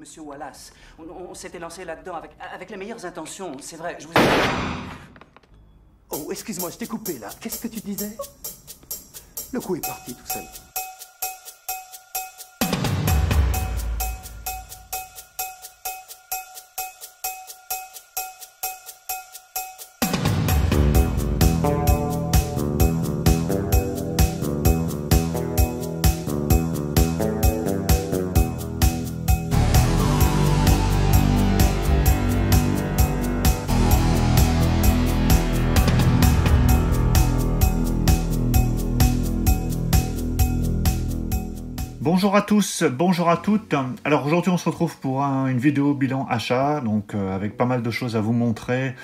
Monsieur Wallace. On s'était lancé là-dedans avec les meilleures intentions, c'est vrai, je vous... Oh, excuse-moi, je t'ai coupé, là. Qu'est-ce que tu disais? Le coup est parti tout seul. Bonjour à tous, bonjour à toutes. Alors aujourd'hui on se retrouve pour une vidéo bilan achat, donc avec pas mal de choses à vous montrer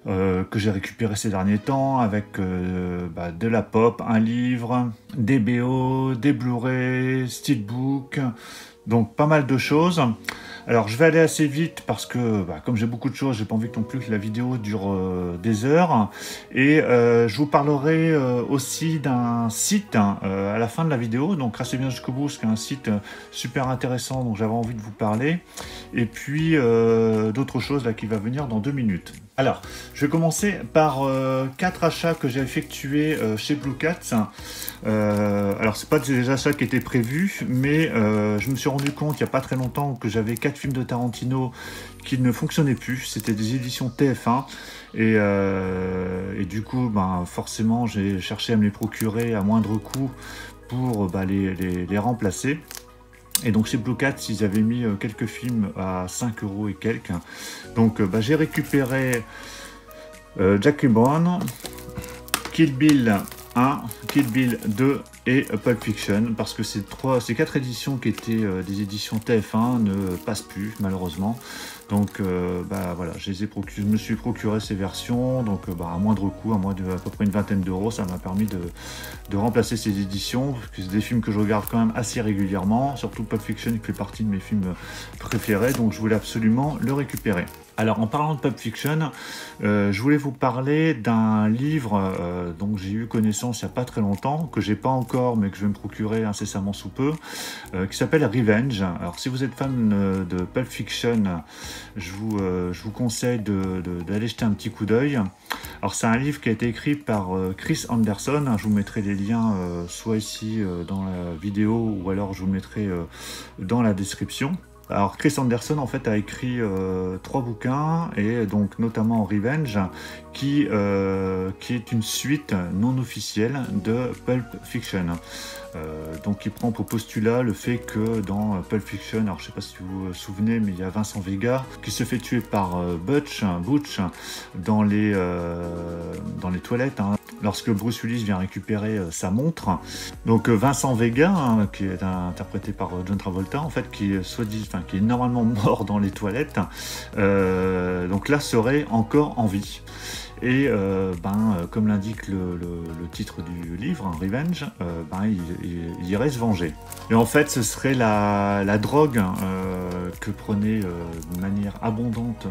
que j'ai récupéré ces derniers temps, avec de la pop, un livre, des BO, des Blu-ray, steelbook, donc pas mal de choses. Alors je vais aller assez vite parce que comme j'ai beaucoup de choses, j'ai pas envie non plus que la vidéo dure des heures. Et je vous parlerai aussi d'un site à la fin de la vidéo, donc restez bien jusqu'au bout, c'est un site super intéressant dont j'avais envie de vous parler. Et puis d'autres choses là qui va venir dans 2 minutes. Alors, je vais commencer par 4 achats que j'ai effectués chez Blue Cat. Alors, c'est pas des achats qui étaient prévus, mais je me suis rendu compte il n'y a pas très longtemps que j'avais 4 films de Tarantino qui ne fonctionnaient plus. C'était des éditions TF1. Et du coup, forcément, j'ai cherché à me les procurer à moindre coût pour les remplacer. Et donc chez Blue Cat, ils avaient mis quelques films à 5 € et quelques. Donc j'ai récupéré Jackie Brown, Kill Bill 1, Kill Bill 2 et Pulp Fiction, parce que ces 4 éditions qui étaient des éditions TF1 ne passent plus malheureusement. Donc voilà, je me suis procuré ces versions, donc à moindre coût, à peu près une vingtaine d'euros, ça m'a permis de remplacer ces éditions, parce que c'est des films que je regarde quand même assez régulièrement, surtout Pulp Fiction qui fait partie de mes films préférés, donc je voulais absolument le récupérer. Alors en parlant de Pulp Fiction, je voulais vous parler d'un livre dont j'ai eu connaissance il n'y a pas très longtemps, que j'ai pas encore mais que je vais me procurer incessamment sous peu, qui s'appelle Revenge. Alors si vous êtes fan de Pulp Fiction, je vous conseille d'aller jeter un petit coup d'œil. Alors c'est un livre qui a été écrit par Chris Anderson, je vous mettrai les liens soit ici dans la vidéo ou alors je vous mettrai dans la description. Alors Chris Anderson en fait a écrit 3 bouquins et donc notamment Revenge qui est une suite non officielle de Pulp Fiction. Donc il prend pour postulat le fait que dans Pulp Fiction, alors je sais pas si vous vous souvenez, mais il y a Vincent Vega qui se fait tuer par Butch dans les toilettes, lorsque Bruce Willis vient récupérer sa montre. Donc Vincent Vega, qui est interprété par John Travolta, en fait, qui est normalement mort dans les toilettes, donc là serait encore en vie. Et comme l'indique le titre du livre, Revenge, il irait se venger. Et en fait, ce serait la drogue que prenait de manière abondante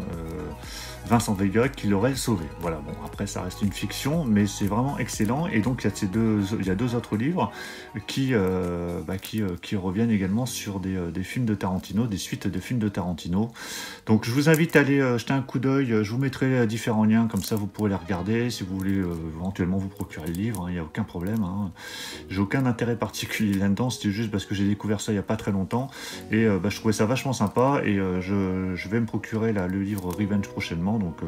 Vincent Vega qui l'aurait sauvé. Voilà, bon, après ça reste une fiction, mais c'est vraiment excellent. Et donc il y a 2 autres livres qui reviennent également sur des films de Tarantino, des suites de films de Tarantino. Donc je vous invite à aller jeter un coup d'œil, je vous mettrai différents liens, comme ça vous pourrez les regarder, si vous voulez éventuellement vous procurer le livre, il n'y a aucun problème. J'ai aucun intérêt particulier là-dedans, c'était juste parce que j'ai découvert ça il n'y a pas très longtemps, et je trouvais ça vachement sympa, et je vais me procurer le livre Revenge prochainement, donc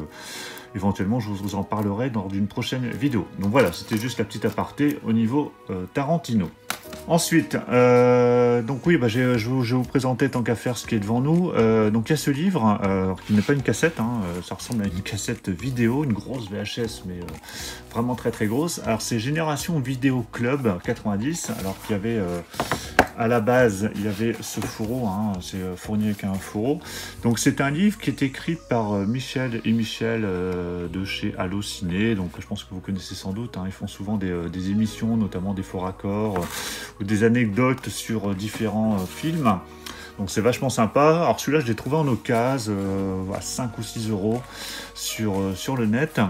éventuellement je vous en parlerai dans une prochaine vidéo. Donc voilà, c'était juste la petite aparté au niveau Tarantino. Ensuite, donc oui, je vais vous présenter tant qu'à faire ce qui est devant nous. Donc il y a ce livre, qui n'est pas une cassette, ça ressemble à une cassette vidéo, une grosse VHS, mais vraiment très très grosse. Alors c'est Génération Vidéo Club 90, alors qu'il y avait à la base, il y avait ce fourreau, c'est fourni avec un fourreau. Donc c'est un livre qui est écrit par Michel et Michel de chez Allociné, donc je pense que vous connaissez sans doute, ils font souvent des émissions, notamment des faux raccords, ou des anecdotes sur différents films. Donc c'est vachement sympa. Alors celui-là, je l'ai trouvé en occasion à 5 ou 6 € sur le net.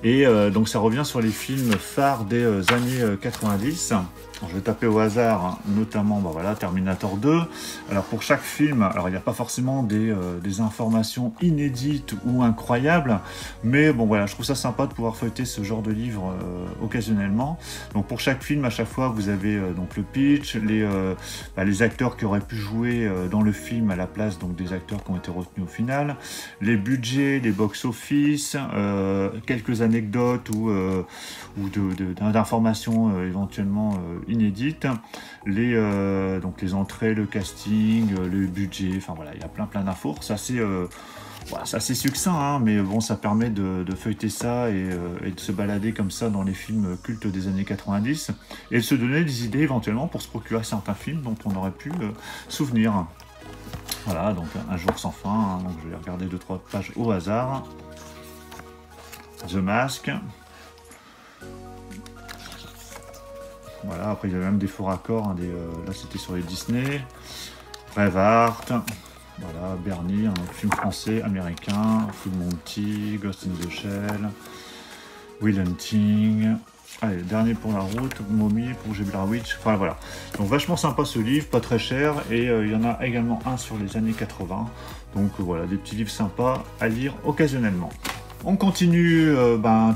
Et donc ça revient sur les films phares des années 90. Alors, je vais taper au hasard, hein, notamment voilà, Terminator 2. Alors pour chaque film, alors il n'y a pas forcément des informations inédites ou incroyables, mais bon voilà, je trouve ça sympa de pouvoir feuilleter ce genre de livre occasionnellement. Donc pour chaque film, à chaque fois, vous avez donc le pitch, les acteurs qui auraient pu jouer dans le film à la place donc des acteurs qui ont été retenus au final, les budgets, les box-office, quelques anecdotes ou d'informations éventuellement inédites, donc les entrées, le casting, le budget, enfin voilà, il y a plein d'infos. C'est assez succinct, hein, mais bon, ça permet de feuilleter ça et de se balader comme ça dans les films cultes des années 90 et de se donner des idées éventuellement pour se procurer certains films dont on aurait pu souvenir. Voilà, donc Un jour sans fin, hein, donc je vais regarder 2-3 pages au hasard. The Mask. Voilà, après il y avait même des faux raccords, hein, là c'était sur les Disney, Braveheart, voilà, Bernie, un film français, américain, Full Monty, Ghost in the Shell, Will Hunting, allez, dernier pour la route, Mommy, Projet Blair Witch, enfin voilà. Donc vachement sympa ce livre, pas très cher, et il y en a également un sur les années 80, donc voilà, des petits livres sympas à lire occasionnellement. On continue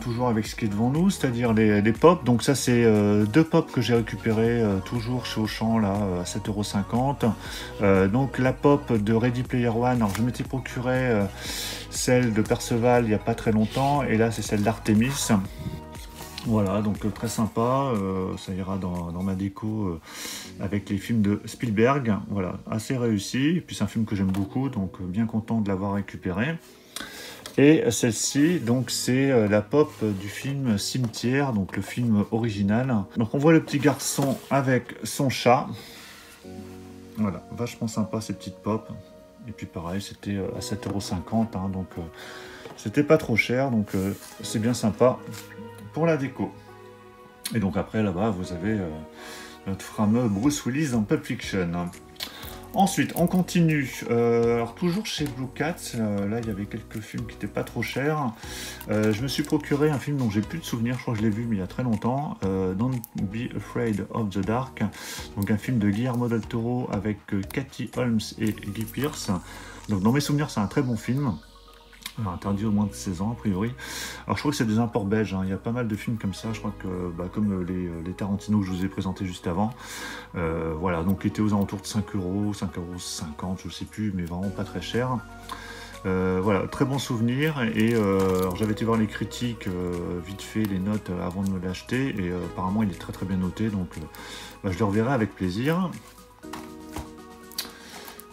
toujours avec ce qui est devant nous, c'est-à-dire les pop. Donc ça c'est 2 pop que j'ai récupéré toujours chez Auchan là à 7,50 €. Donc la pop de Ready Player One, alors je m'étais procuré celle de Perceval il n'y a pas très longtemps, et là c'est celle d'Artemis. Voilà, donc très sympa, ça ira dans ma déco avec les films de Spielberg. Voilà, assez réussi, et puis c'est un film que j'aime beaucoup, donc bien content de l'avoir récupéré. Et celle-ci, donc c'est la pop du film Cimetière, donc le film original. Donc on voit le petit garçon avec son chat. Voilà, vachement sympa ces petites pop. Et puis pareil, c'était à 7,50 €, hein, donc c'était pas trop cher, donc c'est bien sympa pour la déco. Et donc après là-bas, vous avez notre fameux Bruce Willis dans Pulp Fiction. Ensuite, on continue. Alors toujours chez Blue Cat, là il y avait quelques films qui n'étaient pas trop chers. Je me suis procuré un film dont j'ai plus de souvenirs, je crois que je l'ai vu mais il y a très longtemps. Don't Be Afraid of the Dark. Donc un film de Guillermo del Toro avec Katie Holmes et Guy Pearce. Donc dans mes souvenirs, c'est un très bon film. Interdit au moins de 16 ans a priori. Alors je crois que c'est des imports belges, hein. Il y a pas mal de films comme ça, je crois que comme les Tarantino que je vous ai présentés juste avant, voilà, donc qui étaient aux alentours de 5 €, 5,50 €, je sais plus, mais vraiment pas très cher. Voilà, très bon souvenir, et j'avais été voir les critiques vite fait, les notes avant de me l'acheter, et apparemment il est très bien noté, donc je le reverrai avec plaisir.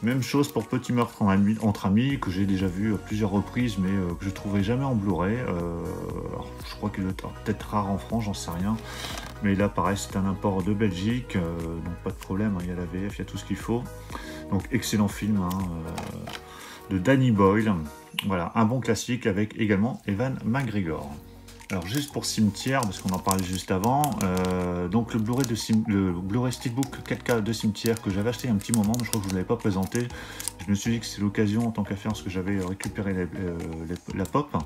Même chose pour Petit meurtre entre amis, que j'ai déjà vu à plusieurs reprises, mais que je ne trouverai jamais en Blu-ray. Je crois qu'il est peut-être rare en France, j'en sais rien. Mais là, pareil, c'est un import de Belgique, donc pas de problème, hein, il y a la VF, il y a tout ce qu'il faut. Donc excellent film, hein, de Danny Boyle. Voilà, un bon classique avec également Ewan McGregor. Alors juste pour Cimetière, parce qu'on en parlait juste avant, donc le Blu-ray Steelbook 4K de Cimetière que j'avais acheté il y a un petit moment, mais je crois que je ne vous l'avais pas présenté. Je me suis dit que c'est l'occasion en tant qu'à faire, parce que j'avais récupéré la pop.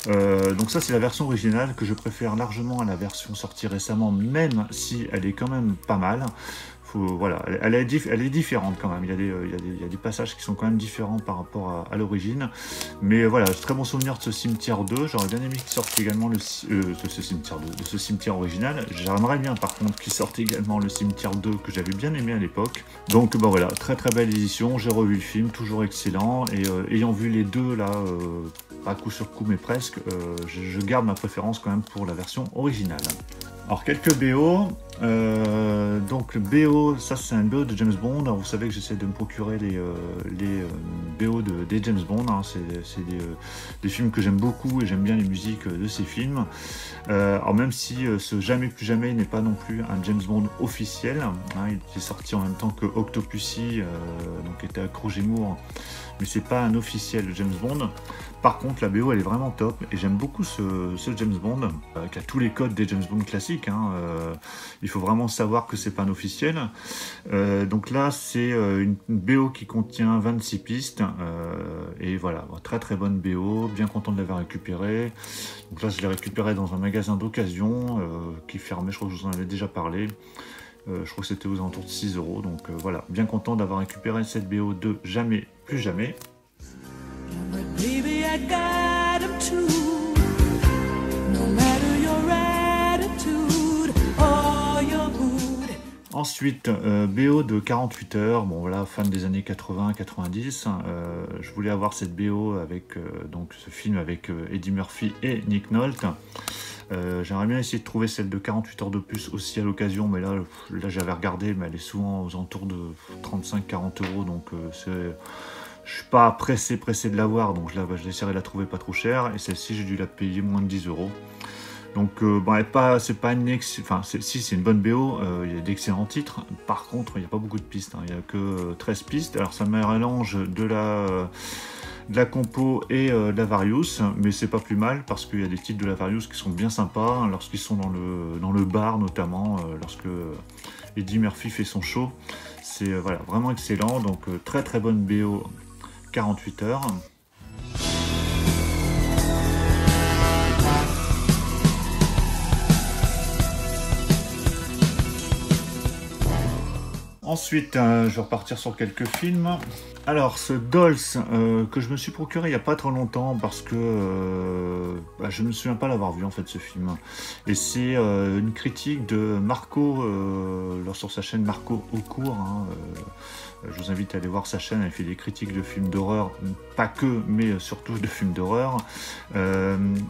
Donc ça c'est la version originale que je préfère largement à la version sortie récemment, même si elle est quand même pas mal. Voilà, elle est différente quand même, il y a des passages qui sont quand même différents par rapport à l'origine, mais voilà, très bon souvenir de ce Cimetière 2, j'aurais bien aimé qu'il sorte également de ce Cimetière original. J'aimerais bien par contre qu'il sorte également le Cimetière 2 que j'avais bien aimé à l'époque. Donc voilà, très belle édition, j'ai revu le film, toujours excellent, et ayant vu les deux là, pas coup sur coup mais presque, je garde ma préférence quand même pour la version originale. Alors quelques BO, donc le BO, ça c'est un BO de James Bond. Alors, vous savez que j'essaie de me procurer les BO des James Bond, hein. C'est des films que j'aime beaucoup et j'aime bien les musiques de ces films. Alors même si ce Jamais plus jamais n'est pas non plus un James Bond officiel, hein, il est sorti en même temps que Octopussy, donc qui était à Roger Moore, mais c'est pas un officiel James Bond. Par contre, la BO elle est vraiment top et j'aime beaucoup ce James Bond qui a tous les codes des James Bond classiques. Il faut vraiment savoir que c'est pas un officiel. Donc là, c'est une BO qui contient 26 pistes et voilà, très très bonne BO, bien content de l'avoir récupérée. Donc là, je l'ai récupéré dans un magasin d'occasion qui fermait, je crois que je vous en avais déjà parlé. Je crois que c'était aux alentours de 6 €. Donc voilà, bien content d'avoir récupéré cette BO de Jamais, plus jamais. Baby, I got 'em too. No matter your attitude or your mood. Ensuite, BO de 48 heures. Bon voilà, fan des années 80-90. Je voulais avoir cette BO avec donc ce film avec Eddie Murphy et Nick Nolte. J'aimerais bien essayer de trouver celle de 48 heures de plus aussi à l'occasion, mais là j'avais regardé, mais elle est souvent aux alentours de 35-40 €, donc je suis pas pressé de l'avoir, donc j'essaierai de la trouver pas trop chère, et celle-ci j'ai dû la payer moins de 10 €. Donc c'est pas une c'est une bonne BO, il y a d'excellents titres, par contre il n'y a pas beaucoup de pistes, il n'y a que 13 pistes, alors ça mélange de la compo et de la Various, mais c'est pas plus mal parce qu'il y a des titres de la Various qui sont bien sympas lorsqu'ils sont dans le bar, notamment lorsque Eddie Murphy fait son show. C'est voilà, vraiment excellent, donc très très bonne BO 48 heures. Ensuite, je vais repartir sur quelques films. Alors, ce Dolls que je me suis procuré il n'y a pas trop longtemps parce que je ne me souviens pas l'avoir vu en fait ce film. Et c'est une critique de Marco sur sa chaîne Marco Aucourt. Je vous invite à aller voir sa chaîne, elle fait des critiques de films d'horreur, pas que, mais surtout de films d'horreur.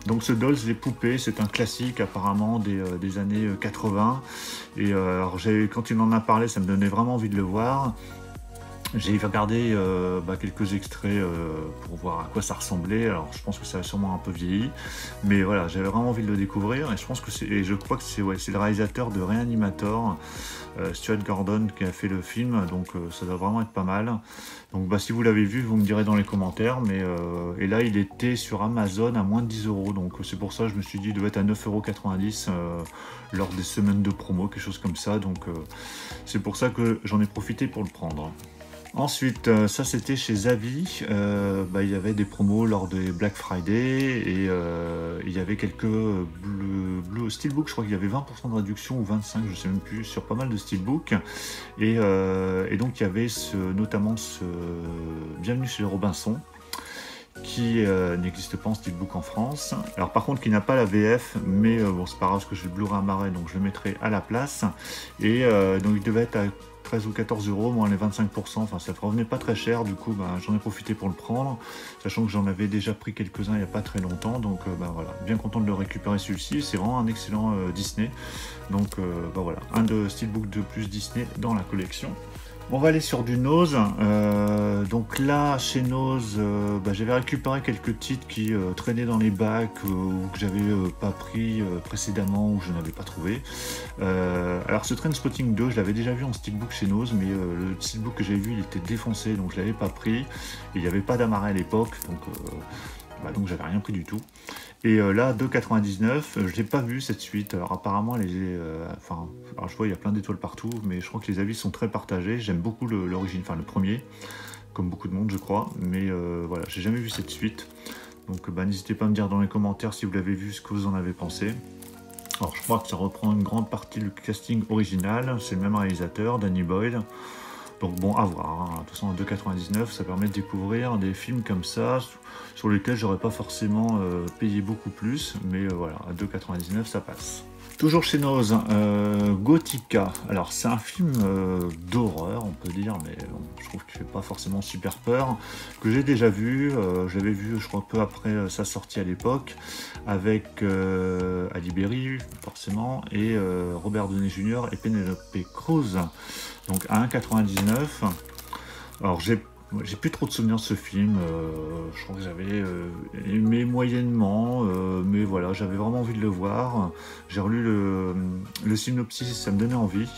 Donc ce Dolls, les poupées, c'est un classique apparemment des années 80. Et alors, quand il en a parlé, ça me donnait vraiment envie de le voir. J'ai regardé quelques extraits pour voir à quoi ça ressemblait. Alors je pense que ça a sûrement un peu vieilli, mais voilà, j'avais vraiment envie de le découvrir, et je crois que c'est le réalisateur de Reanimator, Stuart Gordon, qui a fait le film, donc ça doit vraiment être pas mal. Donc si vous l'avez vu, vous me direz dans les commentaires, et là il était sur Amazon à moins de 10 €, donc c'est pour ça que je me suis dit il devait être à 9,90 € lors des semaines de promo, quelque chose comme ça, donc c'est pour ça que j'en ai profité pour le prendre. Ensuite, ça c'était chez Zavi, il y avait des promos lors des Black Friday, et il y avait quelques blue steelbook, je crois qu'il y avait 20% de réduction ou 25%, je sais même plus, sur pas mal de steelbook, et donc il y avait notamment ce Bienvenue chez les Robinson, qui n'existe pas en steelbook en France. Alors par contre qui n'a pas la VF, mais bon c'est pas grave parce que j'ai le Blu-ray à Marais, donc je le mettrai à la place, et donc il devait être à 13 ou 14 €, moins les 25%, enfin ça ne revenait pas très cher, du coup j'en ai profité pour le prendre, sachant que j'en avais déjà pris quelques-uns il n'y a pas très longtemps, donc voilà, bien content de le récupérer celui-ci, c'est vraiment un excellent Disney, donc voilà, un de steelbook de plus Disney dans la collection. On va aller sur du Nose. Donc là, chez Nose, j'avais récupéré quelques titres qui traînaient dans les bacs ou que j'avais pas pris précédemment ou je n'avais pas trouvé. Alors ce Trainspotting 2, je l'avais déjà vu en steelbook chez Nose, mais le steelbook que j'avais vu, il était défoncé, donc je l'avais pas pris. Et il n'y avait pas d'amarré à l'époque, donc j'avais rien pris du tout. Et là, 2,99, je l'ai pas vu cette suite. Alors apparemment, alors je vois il y a plein d'étoiles partout, mais je crois que les avis sont très partagés. J'aime beaucoup l'origine, le premier, comme beaucoup de monde je crois, mais voilà, j'ai jamais vu cette suite. Donc n'hésitez pas à me dire dans les commentaires si vous l'avez vu, ce que vous en avez pensé. Alors je crois que ça reprend une grande partie du casting original, c'est le même réalisateur, Danny Boyle. Donc bon, à voir, de toute façon à 2,99, ça permet de découvrir des films comme ça, sur lesquels j'aurais pas forcément payé beaucoup plus, mais voilà, à 2,99 ça passe. Toujours chez Nose, Gothica. Alors c'est un film d'horreur, on peut dire, mais bon, je trouve qu'il fait pas forcément super peur, que j'ai déjà vu, j'avais vu je crois peu après sa sortie à l'époque, avec Ali Berry forcément, et Robert Downey Jr. et Penelope Cruz, donc à 1,99. Alors j'ai plus trop de souvenirs de ce film, je crois que j'avais aimé moyennement, mais voilà, j'avais vraiment envie de le voir. J'ai relu le synopsis, ça me donnait envie.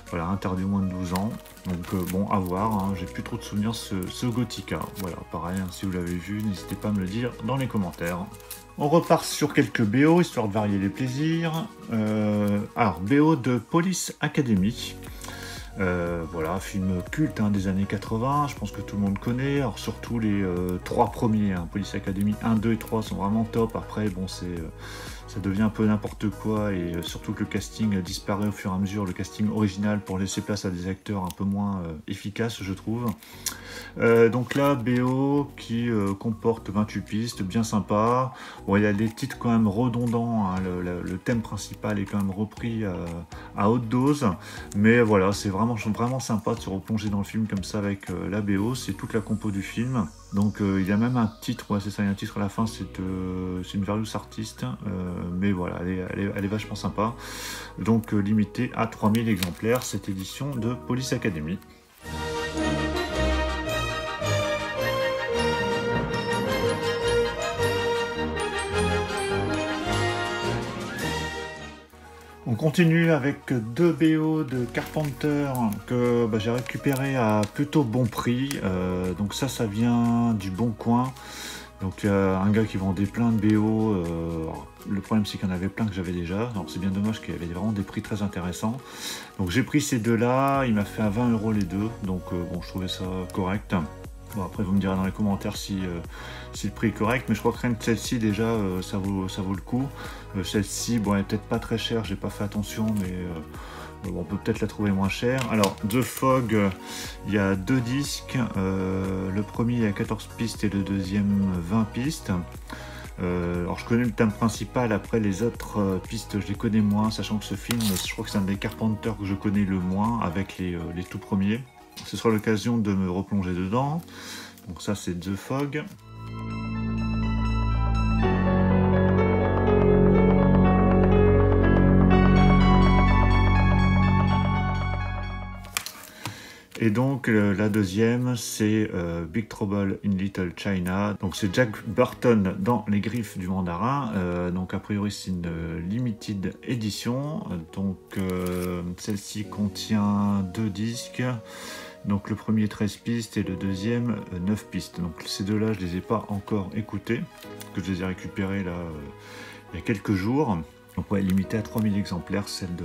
Voilà, interdit au moins de 12 ans. Donc bon, à voir, hein. J'ai plus trop de souvenirs ce Gothica. Voilà, pareil, hein, si vous l'avez vu, n'hésitez pas à me le dire dans les commentaires. On repart sur quelques BO, histoire de varier les plaisirs. Alors, BO de Police Academy. Voilà, film culte hein, des années 80, je pense que tout le monde connaît. Alors surtout les 3 premiers, hein, Police Academy 1, 2 et 3 sont vraiment top. Après, bon, ça devient un peu n'importe quoi et surtout que le casting disparaît au fur et à mesure, le casting original, pour laisser place à des acteurs un peu moins efficaces, je trouve. Donc là, BO qui comporte 28 pistes, bien sympa. Bon, il y a des titres quand même redondants, hein. Le thème principal est quand même repris à haute dose, mais voilà, c'est vraiment sympa de se replonger dans le film comme ça avec la BO. C'est toute la compo du film. Donc il y a même un titre, ouais, c'est ça, il y a un titre à la fin, c'est une Various Artist, mais voilà, elle est vachement sympa. Donc limité à 3000 exemplaires, cette édition de Police Academy. On continue avec 2 BO de Carpenter que j'ai récupéré à plutôt bon prix. Donc ça vient du Bon Coin. Donc il y a un gars qui vendait plein de BO. Le problème c'est qu'il y en avait plein que j'avais déjà. Donc c'est bien dommage qu'il y avait vraiment des prix très intéressants. Donc j'ai pris ces deux-là. Il m'a fait à 20 € les deux. Donc bon, je trouvais ça correct. Bon, après vous me direz dans les commentaires si le prix est correct, mais je crois que rien que celle-ci déjà ça vaut le coup. Celle-ci, bon, elle est peut-être pas très chère, j'ai pas fait attention, mais bon, on peut peut-être la trouver moins chère. Alors The Fog, il y a 2 disques, le premier il y a 14 pistes et le deuxième 20 pistes. Alors je connais le thème principal, après les autres pistes je les connais moins, sachant que ce film, je crois que c'est un des Carpenter que je connais le moins avec les tout premiers. Ce sera l'occasion de me replonger dedans. Donc ça c'est The Fog. Et donc la deuxième c'est Big Trouble in Little China. Donc c'est Jack Burton dans Les Griffes du Mandarin. Donc a priori c'est une limited edition. Donc celle-ci contient 2 disques. Donc le premier 13 pistes et le deuxième 9 pistes. Donc ces deux-là je les ai pas encore écoutés, que je les ai récupérés là il y a quelques jours. Donc ouais, limité à 3000 exemplaires, celle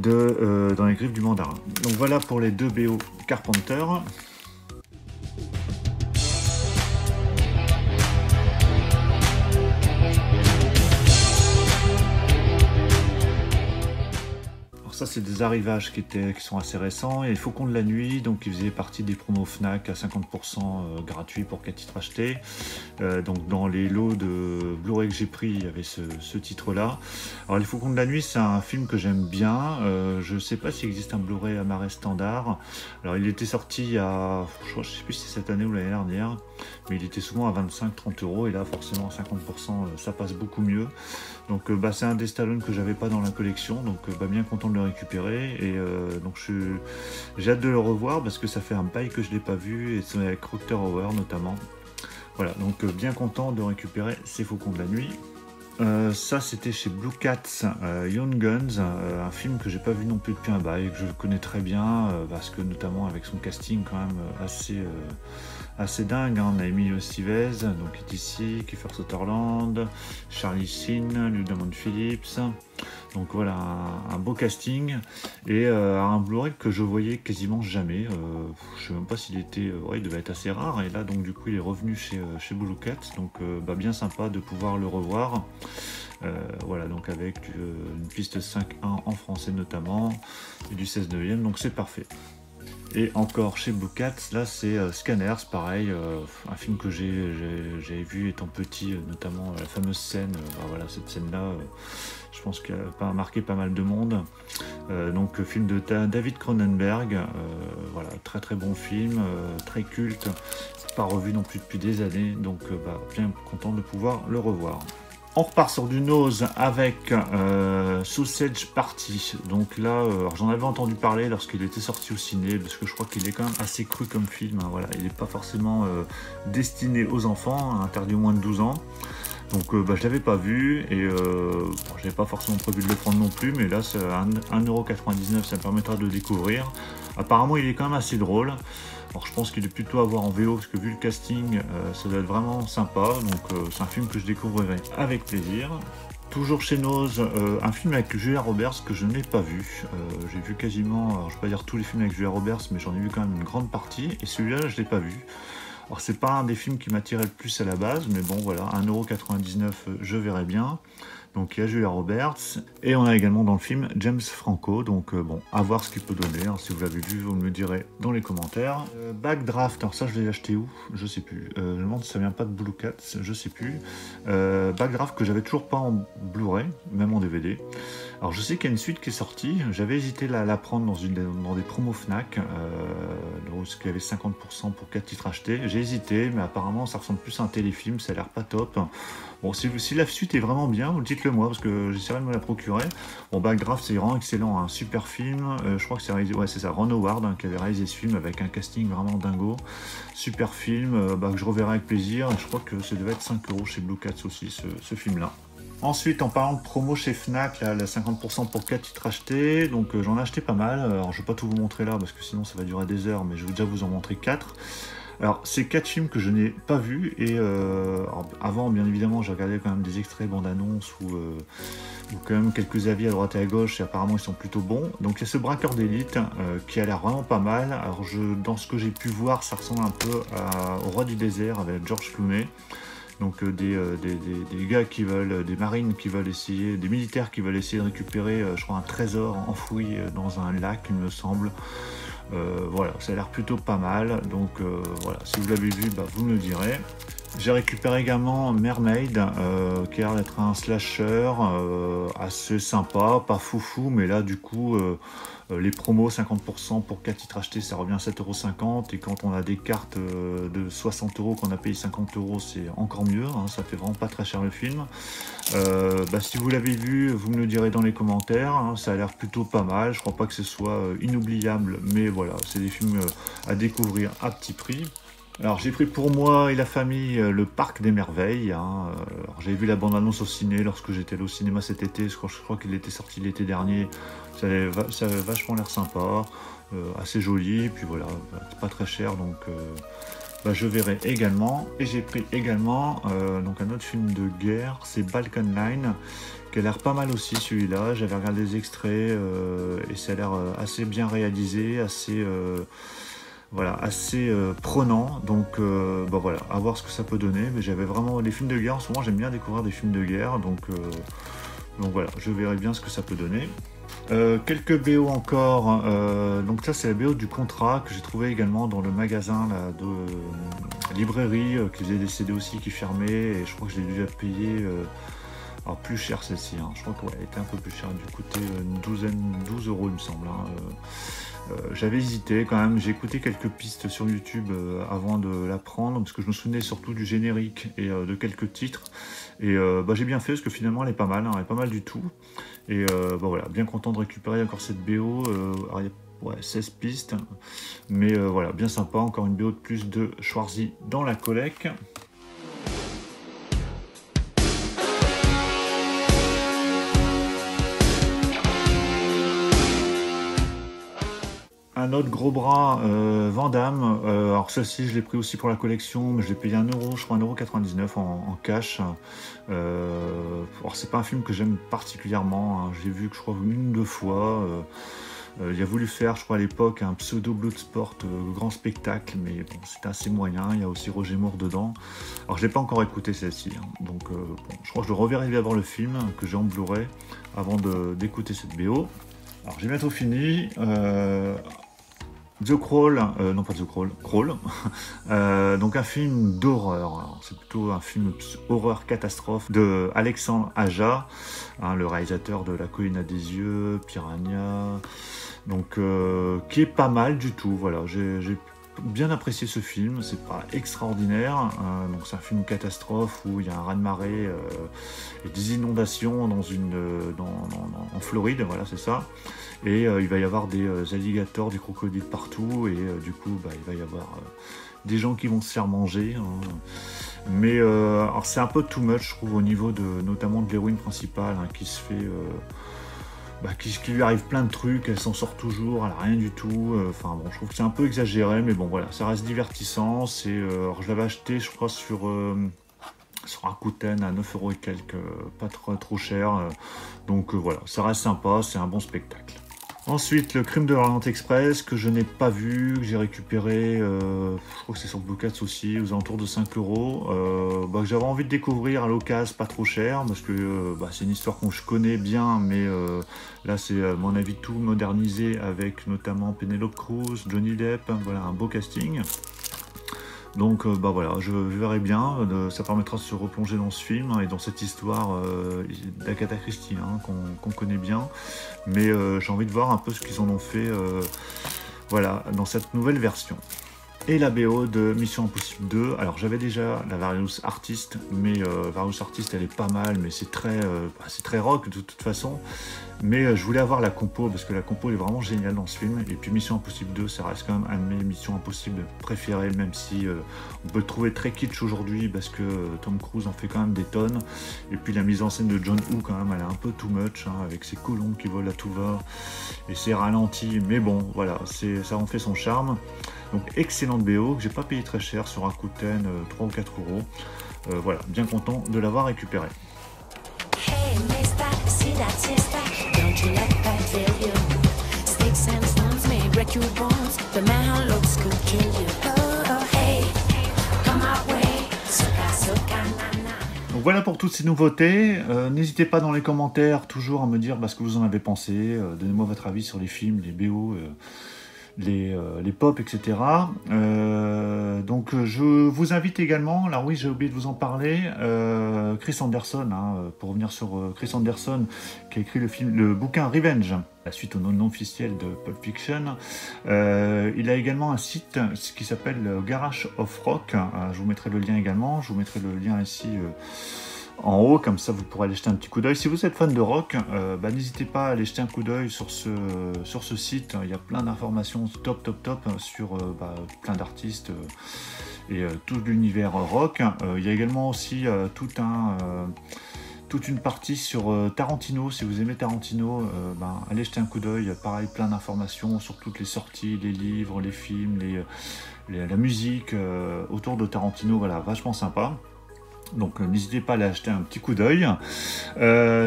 de Dans les Griffes du Mandarin. Donc voilà pour les 2 BO Carpenter. Ça c'est des arrivages qui sont assez récents. Et les Faucons de la Nuit, donc ils faisaient partie des promos Fnac à 50% gratuits pour 4 titres achetés. Donc dans les lots de Blu-ray que j'ai pris, il y avait ce titre-là. Alors les Faucons de la Nuit, c'est un film que j'aime bien. Je ne sais pas s'il existe un Blu-ray à Marais standard. Alors il était sorti il y a, je ne sais plus si c'est cette année ou l'année dernière, mais il était souvent à 25-30 € et là forcément à 50% ça passe beaucoup mieux. Donc c'est un des Stallone que j'avais pas dans la collection, donc bien content de le récupérer. Et donc j'ai hâte de le revoir parce que ça fait un bail que je l'ai pas vu, et c'est avec Rutger Hauer notamment. Voilà, donc bien content de récupérer ces Faucons de la Nuit. Ça c'était chez Blue Cats, Young Guns, un film que j'ai pas vu non plus depuis un bail, que je connais très bien, parce que notamment avec son casting quand même assez dingue, hein. On a Emilio Estevez, donc qui est ici, Kiefer Sutherland, Charlie Sheen, Luke Diamond Phillips. Donc voilà, un beau casting, et un Blu-ray que je voyais quasiment jamais. Je sais même pas s'il était, ouais, il devait être assez rare, et là donc du coup il est revenu chez Blue Cat, donc bien sympa de pouvoir le revoir. Voilà, donc avec une piste 5.1 en français notamment, et du 16/9, donc c'est parfait. Et encore chez Blue Cat, là c'est Scanners, pareil, un film que j'ai vu étant petit, notamment la fameuse scène, voilà, cette scène-là, je pense qu'elle a marqué pas mal de monde. Donc film de David Cronenberg, voilà, très très bon film, très culte, pas revu non plus depuis des années, donc bien content de pouvoir le revoir. On repart sur du Nose avec Sausage Party. Donc là, j'en avais entendu parler lorsqu'il était sorti au ciné, parce que je crois qu'il est quand même assez cru comme film, hein, voilà. Il n'est pas forcément destiné aux enfants, hein, interdit au moins de 12 ans. Donc je l'avais pas vu et bon, j'avais pas forcément prévu de le prendre non plus, mais là c'est 1,99€, ça me permettra de le découvrir. Apparemment il est quand même assez drôle. Alors je pense qu'il est plutôt à voir en VO parce que vu le casting, ça doit être vraiment sympa. Donc c'est un film que je découvrirai avec plaisir. Toujours chez Nose, un film avec Julia Roberts que je n'ai pas vu. J'ai vu quasiment, alors je vais pas dire tous les films avec Julia Roberts, mais j'en ai vu quand même une grande partie. Et celui-là, je l'ai pas vu. Alors c'est pas un des films qui m'attirait le plus à la base, mais bon voilà, 1,99€, je verrai bien. Donc il y a Julia Roberts, et on a également dans le film James Franco, donc bon, à voir ce qu'il peut donner. Alors, si vous l'avez vu, vous me le direz dans les commentaires. Backdraft, alors ça je l'ai acheté où? Je sais plus. Je me demande si ça vient pas de Blue Cat, je sais plus. Backdraft que j'avais toujours pas en Blu-ray, même en DVD. Alors je sais qu'il y a une suite qui est sortie, j'avais hésité à la prendre dans des promos Fnac, où il y avait 50% pour 4 titres achetés. J'ai hésité, mais apparemment ça ressemble plus à un téléfilm, ça a l'air pas top. Bon, si la suite est vraiment bien, vous dites-le moi, parce que j'essaierai de me la procurer. Bon, Backdraft, c'est vraiment excellent, un super film. Je crois que c'est réalisé, ouais, c'est ça, Ron Howard qui avait réalisé ce film avec un casting vraiment dingo. Super film, que je reverrai avec plaisir. Je crois que ça devait être 5€ chez Blue Cats aussi, ce film-là. Ensuite, en parlant de promo chez Fnac, là, la 50% pour 4 titres achetés, donc j'en ai acheté pas mal. Alors, je vais pas tout vous montrer là, parce que sinon ça va durer des heures, mais je vais déjà vous en montrer 4. Alors, c'est 4 films que je n'ai pas vus, et avant, bien évidemment, j'ai regardé quand même des extraits bandes-annonces ou quand même quelques avis à droite et à gauche, et apparemment ils sont plutôt bons. Donc il y a ce Braqueur d'élite qui a l'air vraiment pas mal. Alors dans ce que j'ai pu voir, ça ressemble un peu au Roi du désert avec George Clooney. Donc des gars qui veulent, des marines qui veulent essayer, des militaires qui veulent essayer de récupérer, je crois, un trésor enfoui dans un lac, il me semble. Voilà, ça a l'air plutôt pas mal. Donc voilà, si vous l'avez vu, vous me le direz. J'ai récupéré également Mermaid, qui a l'air d'être un slasher assez sympa, pas foufou, mais là du coup les promos 50% pour 4 titres achetés, ça revient à 7,50 €, et quand on a des cartes de 60€ qu'on a payé 50€, c'est encore mieux, hein, ça fait vraiment pas très cher le film. Si vous l'avez vu, vous me le direz dans les commentaires, hein, ça a l'air plutôt pas mal, je crois pas que ce soit inoubliable, mais voilà, c'est des films à découvrir à petit prix. Alors j'ai pris pour moi et la famille le Parc des Merveilles. Hein. J'avais vu la bande-annonce au ciné lorsque j'étais allé au cinéma cet été. Je crois qu'il était sorti l'été dernier. Ça avait vachement l'air sympa, assez joli. Et puis voilà, pas très cher, donc je verrai également. Et j'ai pris également donc un autre film de guerre, c'est Balkan Line, qui a l'air pas mal aussi celui-là. J'avais regardé des extraits et ça a l'air assez bien réalisé, assez... Voilà, assez prenant, donc voilà, à voir ce que ça peut donner. Mais j'avais vraiment les films de guerre, en ce moment j'aime bien découvrir des films de guerre, donc voilà, je verrai bien ce que ça peut donner. Quelques BO encore, donc ça c'est la BO du Contrat que j'ai trouvé également dans le magasin là, de librairie qui faisait des CD aussi, qui fermait, et je crois que je l'ai déjà payé alors plus cher celle-ci, hein. Je crois qu'elle était un peu plus chère, elle a dû coûter une 12€ il me semble, hein. J'avais hésité quand même, j'ai écouté quelques pistes sur YouTube avant de la prendre, parce que je me souvenais surtout du générique et de quelques titres, et j'ai bien fait parce que finalement elle est pas mal, hein, elle est pas mal du tout, et voilà, bien content de récupérer encore cette BO. Alors, il y a 16 pistes, mais voilà, bien sympa, encore une BO de plus de Schwarzy dans la collecte. Un autre gros bras, Van Damme. Alors celle-ci je l'ai pris aussi pour la collection, mais je l'ai payé 1€, je crois 1,99€ en cash. Alors c'est pas un film que j'aime particulièrement, hein. Je l'ai vu que je crois une ou deux fois. Il a voulu faire, je crois à l'époque, un pseudo Bloodsport grand spectacle, mais bon, c'était assez moyen. Il y a aussi Roger Moore dedans. Alors je l'ai pas encore écouté celle-ci, hein. Donc je crois que je reverrai d'abord le film que j'ai en Blu-ray avant d'écouter cette BO. Alors j'ai bientôt fini. The Crawl, non pas The Crawl, Crawl, donc un film d'horreur. C'est plutôt un film horreur catastrophe de Alexandre Aja, hein, le réalisateur de La Colline à des yeux, Piranha, donc qui est pas mal du tout. Voilà, j'ai bien apprécié ce film, c'est pas extraordinaire, donc c'est un film catastrophe où il y a un raz-de-marée et des inondations en Floride, voilà c'est ça, et il va y avoir des alligators, des crocodiles partout, et du coup il va y avoir des gens qui vont se faire manger, hein. Mais alors c'est un peu too much je trouve au niveau notamment de l'héroïne principale, hein, qui se fait... qui lui arrive plein de trucs, elle s'en sort toujours, elle a rien du tout, enfin bon, je trouve que c'est un peu exagéré, mais bon voilà, ça reste divertissant, alors je l'avais acheté je crois sur Rakuten à 9 € et quelques, pas trop cher, donc voilà, ça reste sympa, c'est un bon spectacle. Ensuite, le Crime de l'Orient Express, que je n'ai pas vu, que j'ai récupéré, je crois que c'est sur Bookats aussi, aux alentours de 5 €, que j'avais envie de découvrir à l'occasion, pas trop cher, parce que c'est une histoire que je connais bien, mais là c'est à mon avis tout modernisé, avec notamment Penelope Cruz, Johnny Depp, hein, voilà, un beau casting. Donc voilà, je verrai bien, ça permettra de se replonger dans ce film, hein, et dans cette histoire d'Agatha Christie, hein, qu'on connaît bien, mais j'ai envie de voir un peu ce qu'ils en ont fait voilà, dans cette nouvelle version. Et la BO de Mission Impossible 2, alors j'avais déjà la Various Artist, mais Various Artist elle est pas mal, mais c'est très rock de toute façon, mais je voulais avoir la compo, parce que la compo est vraiment géniale dans ce film, et puis Mission Impossible 2, ça reste quand même un de mes Missions Impossibles préférées, même si on peut le trouver très kitsch aujourd'hui, parce que Tom Cruise en fait quand même des tonnes, et puis la mise en scène de John Woo quand même, elle est un peu too much, hein, avec ses colombes qui volent à tout va, et ses ralentis, mais bon, voilà, ça en fait son charme. Donc excellente BO, que j'ai pas payé très cher sur Rakuten, 3 ou 4 €. Voilà, bien content de l'avoir récupéré. Hey, mister, see that sister? Don't you let that fail you? Sticks and stones may break your bones. The man who looks could kill you. Oh, hey, come my way. Suka, na, na. Donc voilà pour toutes ces nouveautés. N'hésitez pas dans les commentaires toujours à me dire ce que vous en avez pensé. Donnez-moi votre avis sur les films, les BO, les pop, etc. Donc je vous invite également, alors oui j'ai oublié de vous en parler, Chris Anderson, hein, pour revenir sur Chris Anderson, qui a écrit le bouquin Revenge, la suite au nom officiel de Pulp Fiction. Il a également un site qui s'appelle Garage of Rock, je vous mettrai le lien également, je vous mettrai le lien ici en haut, comme ça vous pourrez aller jeter un petit coup d'œil. Si vous êtes fan de rock, n'hésitez pas à aller jeter un coup d'œil sur ce site. Il y a plein d'informations top sur plein d'artistes et tout l'univers rock. Il y a également aussi toute une partie sur Tarantino. Si vous aimez Tarantino, allez jeter un coup d'œil. Pareil, plein d'informations sur toutes les sorties, les livres, les films, la musique autour de Tarantino. Voilà, vachement sympa. Donc n'hésitez pas à aller acheter un petit coup d'œil.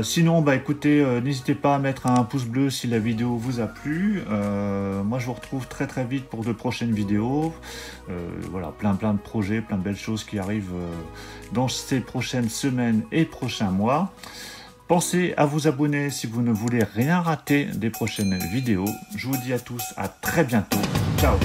Sinon, écoutez, n'hésitez pas à mettre un pouce bleu si la vidéo vous a plu. Moi, je vous retrouve très vite pour de prochaines vidéos. Voilà, plein de projets, plein de belles choses qui arrivent dans ces prochaines semaines et prochains mois. Pensez à vous abonner si vous ne voulez rien rater des prochaines vidéos. Je vous dis à tous à très bientôt. Ciao!